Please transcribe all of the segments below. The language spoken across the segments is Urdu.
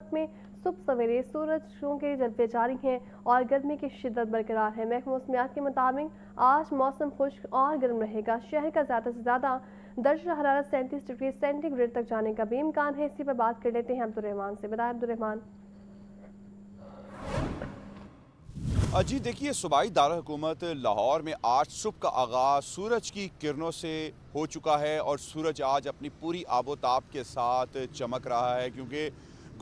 میں صبح سویرے سورجوں کے جلوے جاری ہیں اور گرمی کی شدت برقرار ہے۔ محکمہ موسمیات کے مطابق آج موسم خشک اور گرم رہے گا۔ شہر کا زیادہ سے زیادہ درجہ حرارت 37 ڈگری سینٹی گریڈ تک جانے کا بھی امکان ہے۔ اسی پر بات کر لیتے ہیں عبدالرحمان سے۔ بتائیں عبدالرحمان۔ جی دیکھیے، صوبائی دارالحکومت لاہور میں آج صبح کا آغاز سورج کی کرنوں سے ہو چکا ہے اور سورج آج اپنی پوری آب و تاب کے ساتھ چمک رہا ہے، کیونکہ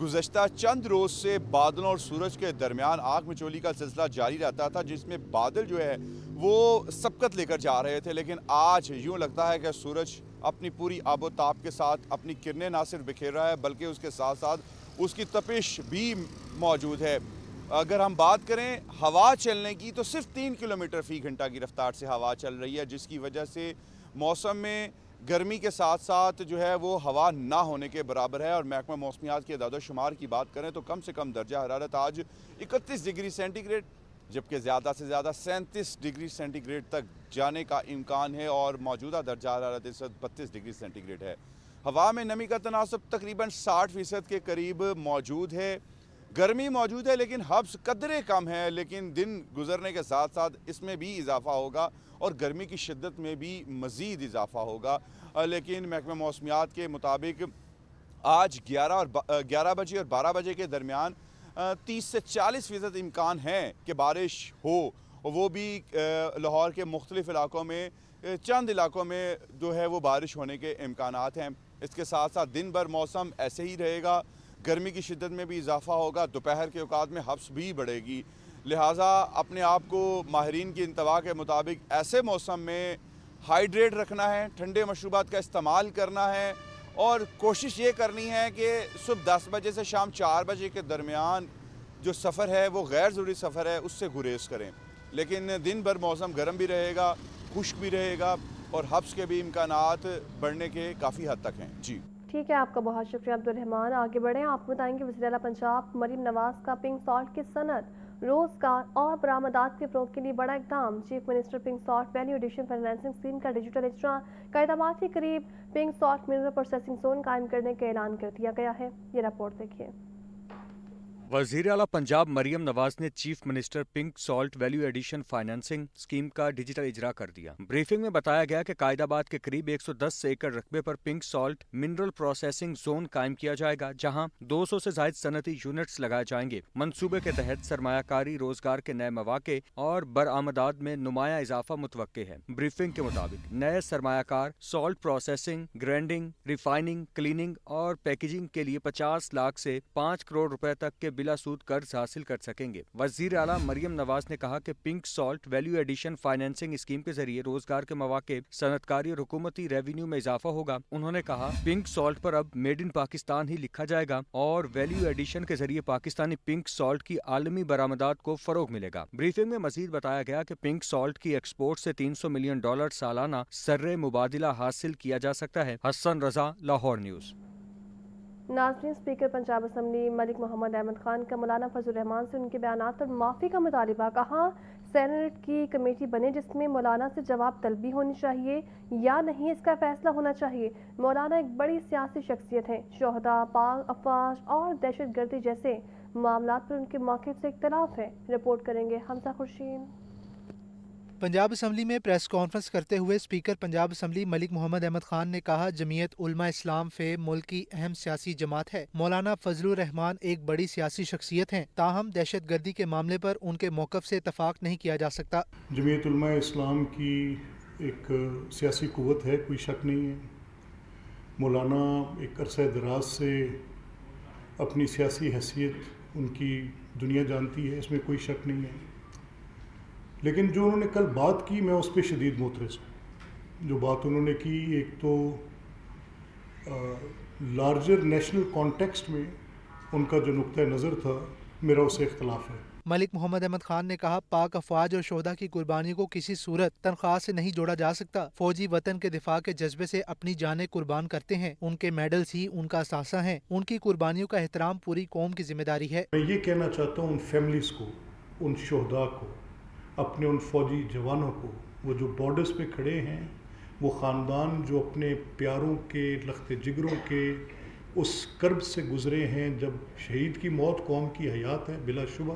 گزشتہ چند روز سے بادلوں اور سورج کے درمیان آگ مچولی کا سلسلہ جاری رہتا تھا، جس میں بادل جو ہے وہ سبقت لے کر جا رہے تھے، لیکن آج یوں لگتا ہے کہ سورج اپنی پوری آب و تاب کے ساتھ اپنی کرنیں نہ صرف بکھیر رہا ہے بلکہ اس کے ساتھ ساتھ اس کی تپش بھی موجود ہے۔ اگر ہم بات کریں ہوا چلنے کی تو صرف 3 کلومیٹر فی گھنٹہ کی رفتار سے ہوا چل رہی ہے، جس کی وجہ سے موسم میں گرمی کے ساتھ ساتھ جو ہے وہ ہوا نہ ہونے کے برابر ہے۔ اور محکمہ موسمیات کے اعداد و شمار کی بات کریں تو کم سے کم درجہ حرارت آج 31 ڈگری سینٹی گریڈ جبکہ زیادہ سے زیادہ 37 ڈگری سینٹی گریڈ تک جانے کا امکان ہے اور موجودہ درجہ حرارت اس وقت 32 ڈگری سینٹی گریڈ ہے۔ ہوا میں نمی کا تناسب تقریباً 60% کے قریب موجود ہے۔ گرمی موجود ہے لیکن حبس قدرے کم ہے، لیکن دن گزرنے کے ساتھ ساتھ اس میں بھی اضافہ ہوگا اور گرمی کی شدت میں بھی مزید اضافہ ہوگا۔ لیکن محکمہ موسمیات کے مطابق آج 11 بجے اور 12 بجے کے درمیان 30 سے 40% امکان ہے کہ بارش ہو، وہ بھی لاہور کے مختلف علاقوں میں چند علاقوں میں جو ہے وہ بارش ہونے کے امکانات ہیں۔ اس کے ساتھ ساتھ دن بھر موسم ایسے ہی رہے گا، گرمی کی شدت میں بھی اضافہ ہوگا، دوپہر کے اوقات میں حبس بھی بڑھے گی، لہٰذا اپنے آپ کو ماہرین کی انتباہ کے مطابق ایسے موسم میں ہائیڈریٹ رکھنا ہے، ٹھنڈے مشروبات کا استعمال کرنا ہے اور کوشش یہ کرنی ہے کہ صبح 10 بجے سے شام 4 بجے کے درمیان جو سفر ہے وہ غیر ضروری سفر ہے، اس سے گریز کریں۔ لیکن دن بھر موسم گرم بھی رہے گا، خشک بھی رہے گا اور حبس کے بھی امکانات بڑھنے کے کافی حد تک ہیں۔ جی ٹھیک ہے، آپ کا بہت شکریہ عبدالرحمان۔ آگے بڑھیں، آپ بتائیں گے وزیر اعلیٰ پنجاب مریم نواز کا پنک سالٹ کی صنعت، روزگار اور برآمدات کے فروغ کے لیے بڑا اقدام۔ Chief minister pink salt value addition financing scheme کا ڈیجیٹل اجرا، قائدآباد کے قریب pink salt mineral processing zone قائم کرنے کا اعلان کر دیا گیا ہے۔ یہ رپورٹ دیکھیے۔ وزیر اعلیٰ پنجاب مریم نواز نے chief minister pink salt value addition financing scheme کا ڈیجیٹل اجرا کر دیا۔ بریفنگ میں بتایا گیا کہ قائدآباد کے قریب 110 ایکڑ رقبے پر pink salt mineral processing zone قائم کیا جائے گا، جہاں 200 سے زائد صنعتی یونٹس لگائے جائیں گے۔ منصوبے کے تحت سرمایہ کاری، روزگار کے نئے مواقع اور برآمدات میں نمایاں اضافہ متوقع ہے۔ بریفنگ کے مطابق نئے سرمایہ کار سالٹ پروسیسنگ، گرینڈنگ، ریفائننگ، کلیننگ اور پیکیجنگ کے لیے 50 لاکھ سے 5 کروڑ روپے تک کے بلا سود قرض حاصل کر سکیں گے۔ وزیر اعلیٰ مریم نواز نے کہا کہ pink salt value addition financing scheme کے ذریعے روزگار کے مواقع، صنعت کاری اور حکومتی ریونیو میں اضافہ ہوگا۔ انہوں نے کہا پنک سالٹ پر اب میڈ ان پاکستان ہی لکھا جائے گا اور ویلیو ایڈیشن کے ذریعے پاکستانی پنک سالٹ کی عالمی برآمدات کو فروغ ملے گا۔ بریفنگ میں مزید بتایا گیا کہ پنک سالٹ کی ایکسپورٹ سے $300 ملین سالانہ سرِ مبادلہ حاصل کیا جا سکتا ہے۔ حسن رضا، لاہور نیوز۔ ناظرین، اسپیکر پنجاب اسمبلی ملک محمد احمد خان کا مولانا فضل الرحمان سے ان کے بیانات پر معافی کا مطالبہ۔ کہا سینیٹ کی کمیٹی بنے جس میں مولانا سے جواب طلبی ہونی چاہیے یا نہیں، اس کا فیصلہ ہونا چاہیے۔ مولانا ایک بڑی سیاسی شخصیت ہیں۔ شہداء، پاک افواج اور دہشت گردی جیسے معاملات پر ان کے موقف سے اختلاف ہے۔ رپورٹ کریں گے حمزہ خورشید۔ پنجاب اسمبلی میں پریس کانفرنس کرتے ہوئے اسپیکر پنجاب اسمبلی ملک محمد احمد خان نے کہا جمعیت علماء اسلام ملک کی اہم سیاسی جماعت ہے۔ مولانا فضل الرحمان ایک بڑی سیاسی شخصیت ہیں، تاہم دہشت گردی کے معاملے پر ان کے موقف سے اتفاق نہیں کیا جا سکتا۔ جمعیت علماء اسلام کی ایک سیاسی قوت ہے، کوئی شک نہیں ہے۔ مولانا ایک عرصہ دراز سے اپنی سیاسی حیثیت ان کی دنیا جانتی ہے، اس میں کوئی شک نہیں ہے، لیکن جو انہوں نے کل بات کی میں اس پہ شدید معترض ہوں۔ جو بات انہوں نے کی، ایک تو لارجر نیشنل کانٹیکسٹ میں ان کا جو نقطہ نظر تھا، میرا اس سے اختلاف ہے۔ ملک محمد احمد خان نے کہا پاک افواج اور شہداء کی قربانیوں کو کسی صورت تنخواہ سے نہیں جوڑا جا سکتا۔ فوجی وطن کے دفاع کے جذبے سے اپنی جانیں قربان کرتے ہیں، ان کے میڈلز ہی ان کا اثاثہ ہیں، ان کی قربانیوں کا احترام پوری قوم کی ذمہ داری ہے۔ میں یہ کہنا چاہتا ہوں ان فیملیز کو، ان شہداء کو، اپنے ان فوجی جوانوں کو، وہ جو بارڈرز پہ کھڑے ہیں، وہ خاندان جو اپنے پیاروں کے، لخت جگروں کے اس کرب سے گزرے ہیں. جب شہید کی موت قوم کی حیات ہے بلا شبہ،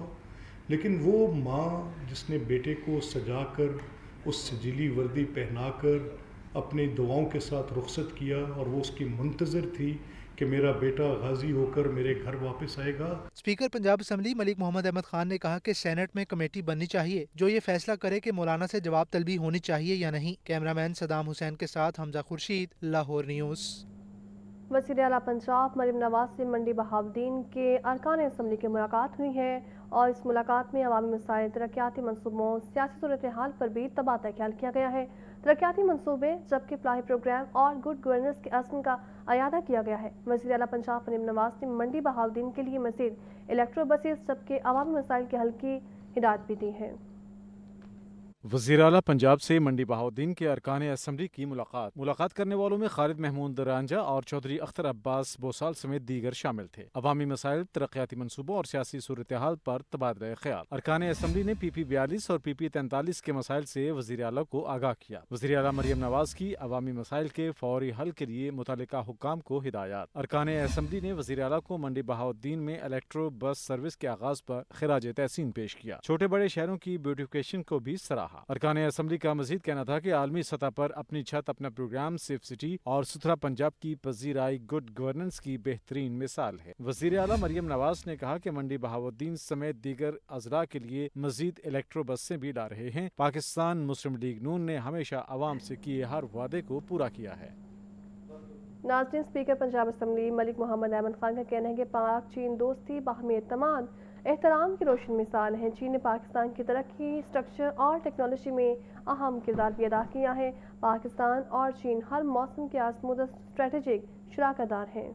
لیکن وہ ماں جس نے بیٹے کو سجا کر اس سجیلی وردی پہنا کر اپنی دعاؤں کے ساتھ رخصت کیا، اور وہ اس کی منتظر تھی کہ میرا بیٹا غازی ہو کر میرے گھر واپس آئے گا. اسپیکر پنجاب اسمبلی ملک محمد احمد خان نے کہا کہ سینٹ میں کمیٹی بننی چاہیے جو یہ فیصلہ کرے کہ مولانا سے جواب طلبی ہونی چاہیے یا نہیں. کیمرہ مین صدام حسین کے ساتھ حمزہ خورشید، لاہور نیوز. وزیر اعلیٰ پنجاب مریم نواز سے منڈی بہاؤالدین کے ارکان اسمبلی کی ملاقات ہوئی ہے اور اس ملاقات میں عوامی مسائل، ترقیاتی منصوبوں، سیاسی صورتحال پر بھی تبادلہ خیال کیا گیا ہے. ترقیاتی منصوبے جبکہ فلاحی پروگرام اور گڈ گورننس کے عزم کا اعادہ کیا گیا ہے. وزیر اعلیٰ پنجاب مریم نواز نے منڈی بہاؤالدین کے لیے مزید الیکٹرو بسز جبکہ عوامی مسائل کے حل کی ہدایت بھی دی ہے. وزیر اعلیٰ پنجاب سے منڈی بہاؤالدین کے ارکان اسمبلی کی ملاقات کرنے والوں میں خالد محمود رانجہ اور چودھری اختر عباس بوسال سمیت دیگر شامل تھے. عوامی مسائل، ترقیاتی منصوبوں اور سیاسی صورتحال پر تبادلہ خیال. ارکان اسمبلی نے پی پی 42 اور پی پی 43 کے مسائل سے وزیر اعلیٰ کو آگاہ کیا. وزیر اعلیٰ مریم نواز کی عوامی مسائل کے فوری حل کے لیے متعلقہ حکام کو ہدایات. ارکان اسمبلی نے وزیر اعلیٰ کو منڈی بہاؤالدین میں الیکٹرو بس سروس کے آغاز پر خراج تحسین پیش کیا. چھوٹے بڑے شہروں کی بیوٹیفکیشن کو بھی سراہا. ارکان اسمبلی کا مزید کہنا تھا کہ عالمی سطح پر اپنی چھت اپنا پروگرام سیف سٹی اور ستھرا پنجاب کی پذیرائی گڈ گورننس کی بہترین مثال ہے. وزیر اعلیٰ مریم نواز نے کہا کہ منڈی بہاؤالدین سمیت دیگر اضلاع کے لیے مزید الیکٹرو بسیں بھی لا رہے ہیں. پاکستان مسلم لیگ نون نے ہمیشہ عوام سے کیے ہر وعدے کو پورا کیا ہے. ناظرین، اسپیکر پنجاب اسمبلی ملک محمد احمد خان کا کہنا ہے کہ پاک چین دوستی باہمی اعتماد احترام کی روشن مثال ہے. چین نے پاکستان کی ترقی، اسٹرکچر اور ٹیکنالوجی میں اہم کردار بھی ادا کیا ہے. پاکستان اور چین ہر موسم کے آزمودہ اسٹریٹجک شراکت دار ہیں.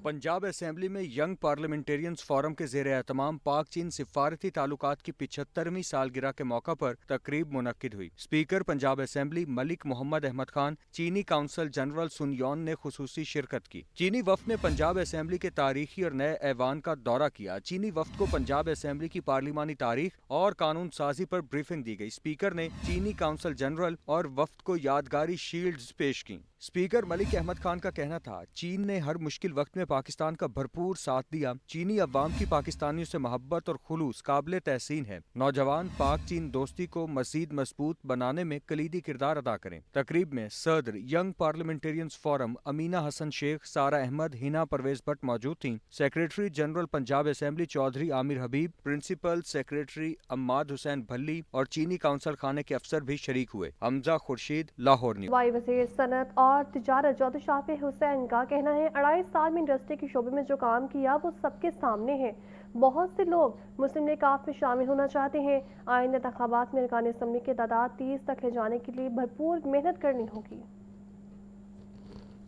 پنجاب اسمبلی میں ینگ پارلیمنٹیرینز فورم کے زیر اہتمام پاک چین سفارتی تعلقات کی 75ویں سالگرہ کے موقع پر تقریب منعقد ہوئی. اسپیکر پنجاب اسمبلی ملک محمد احمد خان، چینی کونسل جنرل سن یون نے خصوصی شرکت کی. چینی وفد نے پنجاب اسمبلی کے تاریخی اور نئے ایوان کا دورہ کیا. چینی وفد کو پنجاب اسمبلی کی پارلیمانی تاریخ اور قانون سازی پر بریفنگ دی گئی. اسپیکر نے چینی کونسل جنرل اور وفد کو یادگاری شیلڈز پیش کی. اسپیکر ملک احمد خان کا کہنا تھا، چین نے ہر مشکل وقت میں پاکستان کا بھرپور ساتھ دیا. چینی عوام کی پاکستانیوں سے محبت اور خلوص قابل تحسین ہے. نوجوان پاک چین دوستی کو مزید مضبوط بنانے میں کلیدی کردار ادا کریں. تقریب میں صدر young parliamentarians forum Amina Hasan Sheikh, Sara Ahmed, Hina Pervaiz Butt موجود تھیں. Secretary general Punjab assembly Chaudhry Amir Habib, principal secretary Imad Hussain Bhalli اور چینی کونسل خانے کے افسر بھی شریک ہوئے. حمزہ خورشید، لاہور نیوز. وائی وزیر صنعت اور تجارت چودھری شافع حسین کا کہنا ہے 2.5 سال میں انڈسٹری کے شعبے میں جو کام کیا وہ سب کے سامنے ہے. بہت سے لوگ مسلم لیگ کاف میں شامل ہونا چاہتے ہیں. آئندہ انتخابات میں ارکان اسمبلی کی تعداد 30 تک لے جانے کے لیے بھرپور محنت کرنی ہوگی.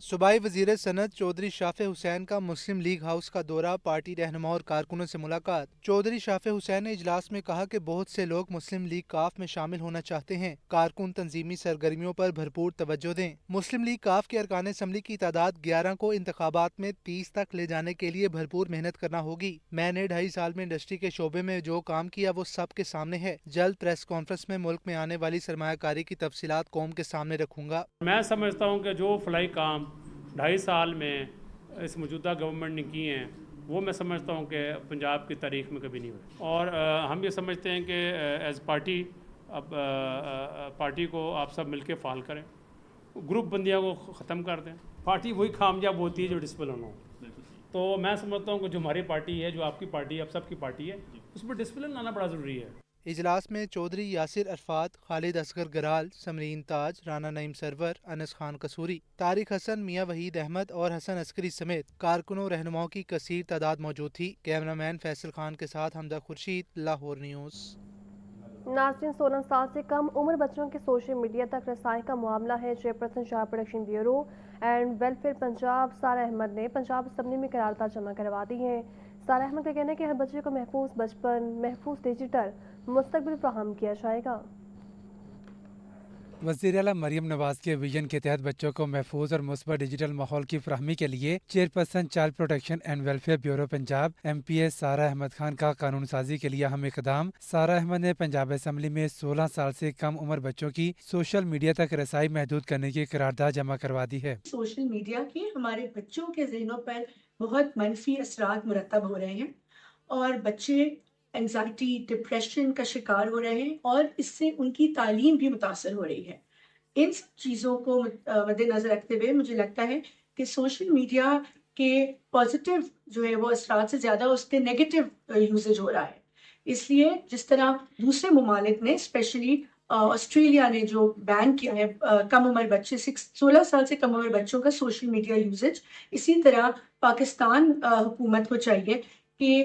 صوبائی وزیر صنعت چودھری شافع حسین کا مسلم لیگ ہاؤس کا دورہ، پارٹی رہنما اور کارکنوں سے ملاقات. چودھری شافع حسین نے اجلاس میں کہا کہ بہت سے لوگ مسلم لیگ کاف میں شامل ہونا چاہتے ہیں. کارکن تنظیمی سرگرمیوں پر بھرپور توجہ دیں. مسلم لیگ کاف کے ارکان اسمبلی کی تعداد 11 کو انتخابات میں 30 تک لے جانے کے لیے بھرپور محنت کرنا ہوگی. میں نے 2.5 سال میں انڈسٹری کے شعبے میں جو کام کیا وہ سب کے سامنے ہے. جلد پریس کانفرنس میں ملک میں آنے والی سرمایہ کاری کی تفصیلات قوم کے سامنے رکھوں گا. میں سمجھتا ہوں کہ جو فلاحی کام 2.5 سال میں اس موجودہ گورنمنٹ نے کیے ہیں وہ میں سمجھتا ہوں کہ پنجاب کی تاریخ میں کبھی نہیں ہوئے. اور ہم یہ سمجھتے ہیں کہ ایز پارٹی اب پارٹی کو آپ سب مل کے فعال کریں، گروپ بندیاں کو ختم کر دیں. پارٹی وہی کامیاب ہوتی ہے جو ڈسپلن ہو. تو میں سمجھتا ہوں کہ جو ہماری پارٹی ہے، جو آپ کی پارٹی ہے، اب سب کی پارٹی ہے، اس میں ڈسپلن لانا بڑا ضروری ہے. اجلاس میں چودھری یاسر عرفات، خالد اصغر گرال، سمرین تاج، رانا نعیم سرور، انس خان قصوری، طارق حسن، میاں وحید احمد اور حسن عسکری سمیت کارکنوں رہنماؤں کی کثیر تعداد موجود تھی. کیمرہ مین فیصل خان کے ساتھ حمزہ خورشید، لاہور نیوز. ناظرین، 16 سال سے کم عمر بچوں کے سوشل میڈیا تک رسائی کا معاملہ ہے. Chairperson child protection bureau and welfare Punjab Sara Ahmed نے پنجاب اسمبلی میں قرارداد جمع کروا دی ہے. سارہ احمد کا کہنا ہے کہ ہر بچے کو محفوظ بچپن، محفوظ ڈیجیٹل مستقبل فراہم کیا جائے گا. وزیر اعلیٰ مریم نواز کے ویژن کے تحت بچوں کو محفوظ اور مثبت ڈیجیٹل ماحول کی فراہمی کے لیے chairperson child protection and welfare bureau Punjab MP Sara Ahmed Khan کا قانون سازی کے لیے اہم اقدام۔ سارہ احمد نے پنجاب اسمبلی میں 16 سال سے کم عمر بچوں کی سوشل میڈیا تک رسائی محدود کرنے کی قرارداد جمع کروا دی ہے۔ سوشل میڈیا کے ہمارے بچوں کے ذہنوں پر بہت منفی اثرات مرتب ہو رہے ہیں اور بچے انگزائٹی ڈپریشن کا شکار ہو رہے ہیں اور اس سے ان کی تعلیم بھی متاثر ہو رہی ہے۔ ان سب چیزوں کو مد نظر رکھتے ہوئے مجھے لگتا ہے کہ سوشل میڈیا کے پازیٹیو جو ہے وہ اثرات سے زیادہ اس کے نیگیٹو یوزیج ہو رہا ہے۔ اس لیے جس طرح دوسرے ممالک نے اسپیشلی آسٹریلیا نے جو بین کیا ہے کم عمر بچے 16 سال سے کم عمر بچوں کا سوشل میڈیا یوزیج، اسی طرح پاکستان حکومت کو چاہیے کہ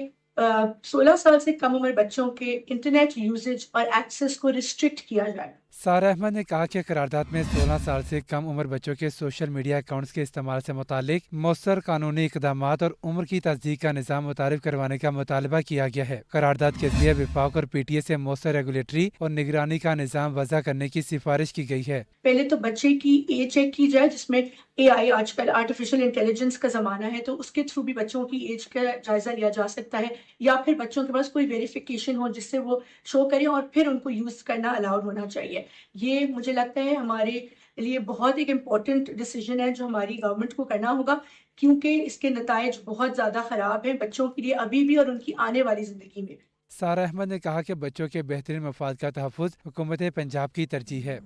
16 سال سے کم عمر بچوں کے انٹرنیٹ یوزیج اور ایکسیس کو ریسٹرکٹ کیا جائے۔ سارہ احمد نے کہا کہ قرارداد میں 16 سال سے کم عمر بچوں کے سوشل میڈیا اکاؤنٹس کے استعمال سے متعلق مؤثر قانونی اقدامات اور عمر کی تصدیق کا نظام متعارف کروانے کا مطالبہ کیا گیا ہے۔ قرارداد کے ذریعے وفاق اور PTA سے مؤثر ریگولیٹری اور نگرانی کا نظام وضع کرنے کی سفارش کی گئی ہے۔ پہلے تو بچے کی ایج چیک کی جائے، جس میں AI آج کل آرٹیفیشل انٹیلیجنس کا زمانہ ہے، تو اس کے تھرو بھی بچوں کی ایج کا جائزہ لیا جا سکتا ہے، یا پھر بچوں کے پاس کوئی ویریفیکیشن ہو جس سے وہ شو کریں اور پھر ان کو یوز کرنا الاؤڈ ہونا چاہیے۔ یہ مجھے لگتا ہے ہمارے لیے بہت ایک امپورٹنٹ ڈیسیجن ہے جو ہماری گورنمنٹ کو کرنا ہوگا، کیونکہ اس کے نتائج بہت زیادہ خراب ہیں بچوں کے لیے ابھی بھی اور ان کی آنے والی زندگی میں بھی۔ سارہ احمد نے کہا کہ بچوں کے بہترین مفاد کا تحفظ حکومت پنجاب کی ترجیح ہے۔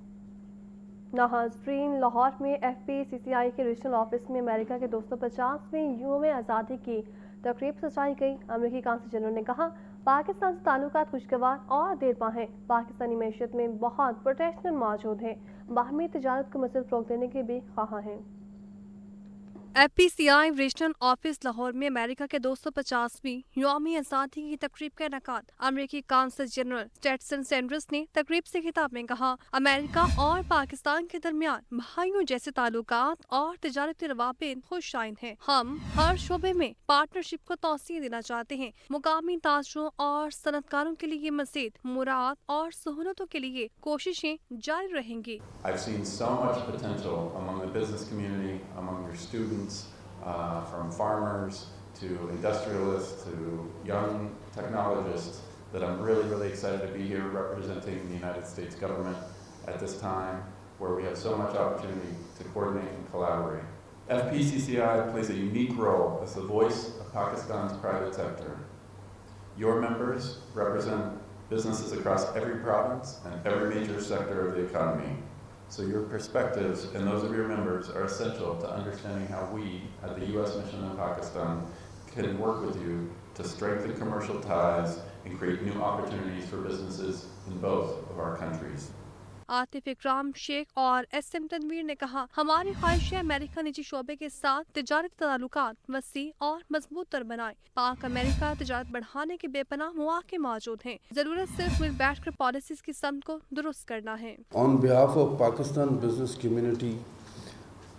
ناظرین، لاہور میں FPCCI کے ریجنل آفس میں امریکہ کے 250ویں یوم آزادی کی تقریب سجائی گئی۔ امریکی قونصل جنرل نے کہا پاکستان سے تعلقات خوشگوار اور دیرپا ہیں، پاکستانی معیشت میں بہت پروٹیکشن موجود ہے، باہمی تجارت کو مزید فروغ دینے کے بھی خواہاں ہیں۔ FPCI ریجنل آفس لاہور میں امریکہ کے 250ویں یوم آزادی کی تقریب کا انعقاد۔ امریکی قونصل جنرل اسٹیٹسن سینڈرس نے تقریب سے خطاب میں کہا امریکہ اور پاکستان کے درمیان بھائیوں جیسے تعلقات اور تجارتی روابط خوش آئند ہیں۔ ہم ہر شعبے میں پارٹنرشپ کو توسیع دینا چاہتے ہیں۔ مقامی تاجروں اور صنعت کاروں کے لیے مزید مراعات اور سہولتوں کے لیے کوششیں جاری رہیں گی۔ I've seen so much potential among the business community, among your students, from farmers to industrialists to young technologists, that I'm really excited to be here representing the United States government at this time where we have so much opportunity to coordinate and collaborate. FPCCI plays a unique role as the voice of Pakistan's private sector. Your members represent businesses across every province and every major sector of the economy. So your perspectives and those of your members are essential to understanding how we at the U.S. Mission in Pakistan can work with you to strengthen commercial ties and create new opportunities for businesses in both of our countries. Atif اکرام شیخ اور SM تنویر نے کہا ہماری خواہش ہے امریکہ نجی شعبے کے ساتھ تجارتی تعلقات وسیع اور مضبوط تر بنائے۔ پاک امریکہ تجارت بڑھانے کے بے پناہ مواقع موجود ہیں، ضرورت صرف مل بیٹھ کر پالیسیز کی سمت کو درست کرنا ہے۔ On behalf of Pakistan business community,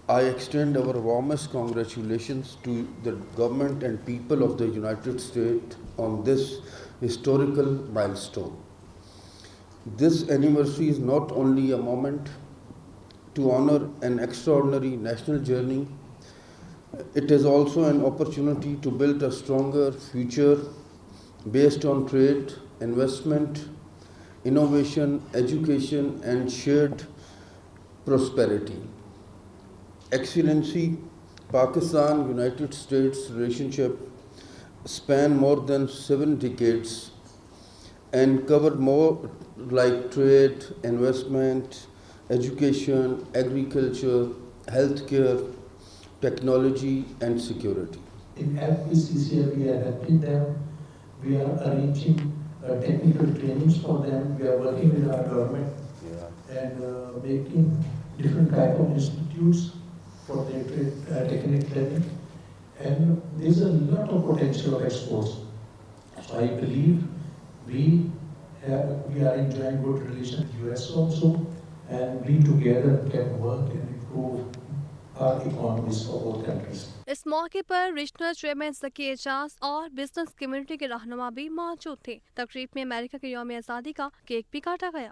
I extend our warmest congratulations to the government and people of the United States on this historical milestone. This anniversary is not only a moment to honor an extraordinary national journey, it is also an opportunity to build a stronger future based on trade, investment, innovation, education, and shared prosperity. Excellency, Pakistan-United States relationship span more than 7 decades and covered more like trade, investment, education, agriculture, healthcare, technology, and security. In FPCCI, we are helping them. We are arranging technical trainings for them. We are working with our government and making different type of institutes for their technical training. And there's a lot of potential of exports. So I believe we are enjoying good relations with the US also, and we together can work and improve our economies for both countries. اس موقع پر ریجنل چیئرمین ذکی اعجاز اور بزنس کمیونٹی کے رہنما بھی موجود تھے۔ تقریب میں امریکہ کے یوم آزادی کا کیک بھی کاٹا گیا۔